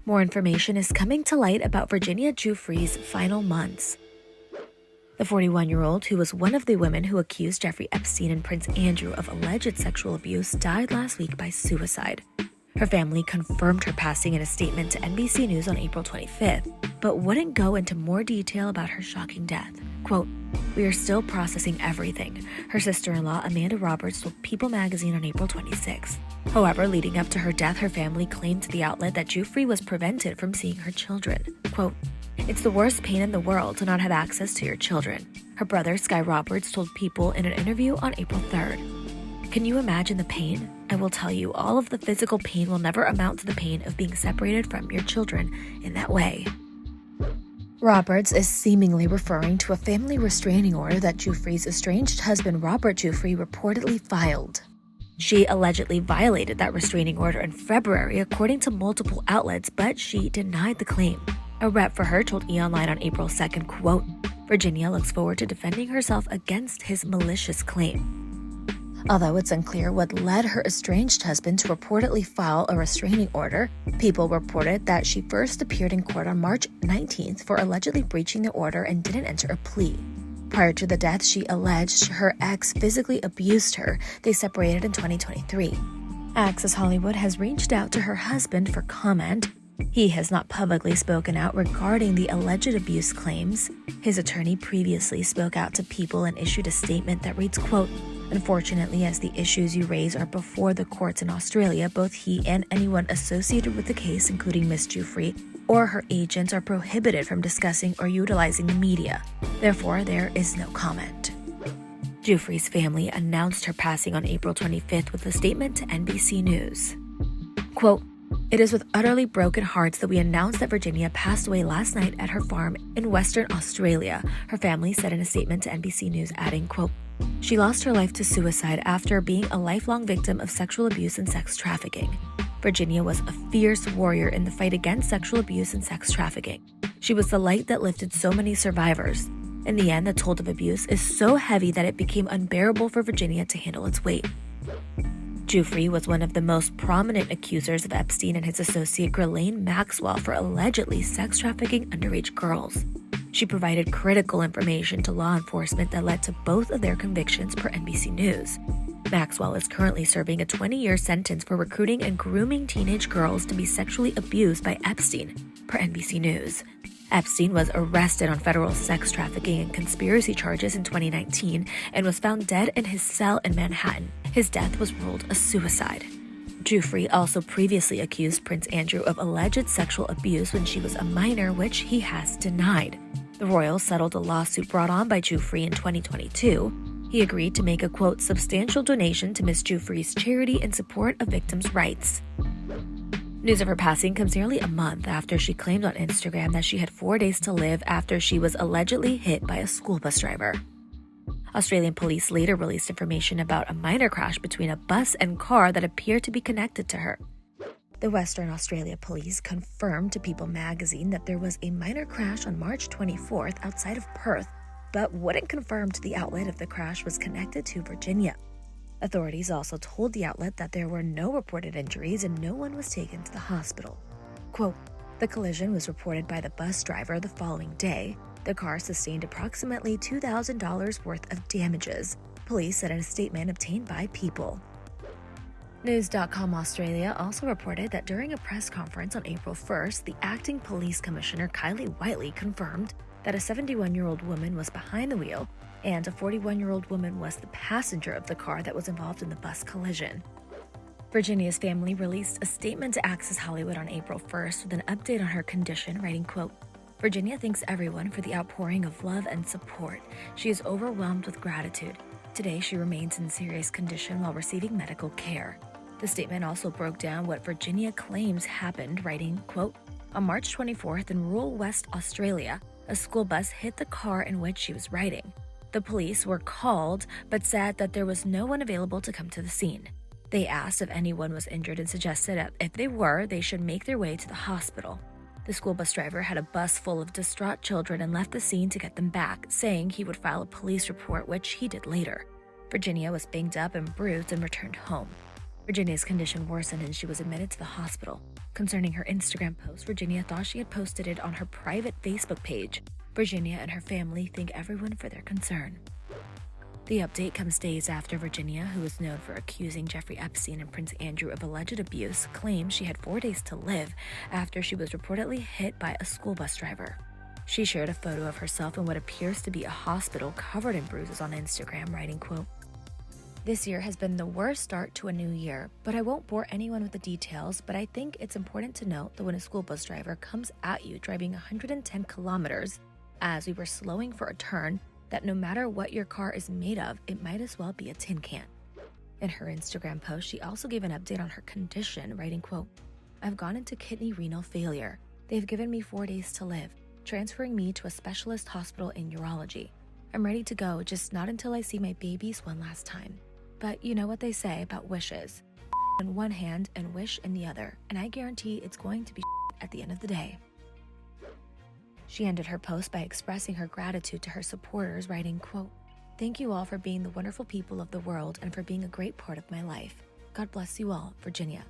More information is coming to light about Virginia Giuffre's final months. The 41-year-old, who was one of the women who accused Jeffrey Epstein and Prince Andrew of alleged sexual abuse, died last week by suicide. Her family confirmed her passing in a statement to NBC News on April 25th, but wouldn't go into more detail about her shocking death. Quote, "We are still processing everything," her sister-in-law Amanda Roberts told People magazine on April 26. However, leading up to her death, her family claimed to the outlet that Giuffre was prevented from seeing her children. Quote, "It's the worst pain in the world to not have access to your children," her brother Sky Roberts told People in an interview on April 3rd. "Can you imagine the pain? I will tell you, all of the physical pain will never amount to the pain of being separated from your children in that way." Roberts is seemingly referring to a family restraining order that Giuffre's estranged husband Robert Giuffre reportedly filed. She allegedly violated that restraining order in February, according to multiple outlets, but she denied the claim. A rep for her told E! Online on April 2nd, quote, "Virginia looks forward to defending herself against his malicious claim." Although it's unclear what led her estranged husband to reportedly file a restraining order, People reported that she first appeared in court on March 19th for allegedly breaching the order and didn't enter a plea. Prior to the death, she alleged her ex physically abused her. They separated in 2023. Access Hollywood has reached out to her husband for comment. He has not publicly spoken out regarding the alleged abuse claims. His attorney previously spoke out to People and issued a statement that reads, quote, "Unfortunately, as the issues you raise are before the courts in Australia, both he and anyone associated with the case, including Ms. Giuffre or her agents, are prohibited from discussing or utilizing the media. Therefore, there is no comment." Giuffre's family announced her passing on April 25th with a statement to NBC News. Quote, "It is with utterly broken hearts that we announce that Virginia passed away last night at her farm in Western Australia," her family said in a statement to NBC News, adding, quote, "She lost her life to suicide after being a lifelong victim of sexual abuse and sex trafficking. Virginia was a fierce warrior in the fight against sexual abuse and sex trafficking. She was the light that lifted so many survivors. In the end, the toll of abuse is so heavy that it became unbearable for Virginia to handle its weight." Giuffre was one of the most prominent accusers of Epstein and his associate Ghislaine Maxwell for allegedly sex trafficking underage girls. She provided critical information to law enforcement that led to both of their convictions, per NBC News. Maxwell is currently serving a 20-year sentence for recruiting and grooming teenage girls to be sexually abused by Epstein, per NBC News. Epstein was arrested on federal sex trafficking and conspiracy charges in 2019 and was found dead in his cell in Manhattan. His death was ruled a suicide. Giuffre also previously accused Prince Andrew of alleged sexual abuse when she was a minor, which he has denied. The royals settled a lawsuit brought on by Giuffre in 2022. He agreed to make a, quote, "substantial donation to Ms. Giuffre's charity in support of victims' rights." News of her passing comes nearly a month after she claimed on Instagram that she had 4 days to live after she was allegedly hit by a school bus driver. Australian police later released information about a minor crash between a bus and car that appeared to be connected to her. The Western Australia Police confirmed to People magazine that there was a minor crash on March 24th outside of Perth, but wouldn't confirm to the outlet if the crash was connected to Virginia. Authorities also told the outlet that there were no reported injuries and no one was taken to the hospital. Quote, "The collision was reported by the bus driver the following day. The car sustained approximately $2,000 worth of damages," police said in a statement obtained by People. News.com Australia also reported that during a press conference on April 1st, the acting police commissioner Kylie Whiteley confirmed that a 71-year-old woman was behind the wheel and a 41-year-old woman was the passenger of the car that was involved in the bus collision. Virginia's family released a statement to Access Hollywood on April 1st with an update on her condition, writing, quote, "Virginia thanks everyone for the outpouring of love and support. She is overwhelmed with gratitude. Today, she remains in serious condition while receiving medical care." The statement also broke down what Virginia claims happened, writing, quote, "On March 24th in rural West Australia, a school bus hit the car in which she was riding. The police were called, but said that there was no one available to come to the scene. They asked if anyone was injured and suggested that if they were, they should make their way to the hospital. The school bus driver had a bus full of distraught children and left the scene to get them back, saying he would file a police report, which he did later. Virginia was banged up and bruised and returned home." Virginia's condition worsened and she was admitted to the hospital. Concerning her Instagram post, Virginia thought she had posted it on her private Facebook page. Virginia and her family thank everyone for their concern. The update comes days after Virginia, who is known for accusing Jeffrey Epstein and Prince Andrew of alleged abuse, claimed she had 4 days to live after she was reportedly hit by a school bus driver. She shared a photo of herself in what appears to be a hospital covered in bruises on Instagram, writing, quote, "This year has been the worst start to a new year, but I won't bore anyone with the details, but I think it's important to note that when a school bus driver comes at you driving 110 kilometers as we were slowing for a turn, that no matter what your car is made of, it might as well be a tin can." In her Instagram post, she also gave an update on her condition, writing, quote, "I've gone into kidney renal failure. They've given me 4 days to live, transferring me to a specialist hospital in urology. I'm ready to go, just not until I see my babies one last time. But you know what they say about wishes. In one hand and wish in the other, and I guarantee it's going to be at the end of the day." She ended her post by expressing her gratitude to her supporters, writing, quote, "Thank you all for being the wonderful people of the world and for being a great part of my life. God bless you all, Virginia."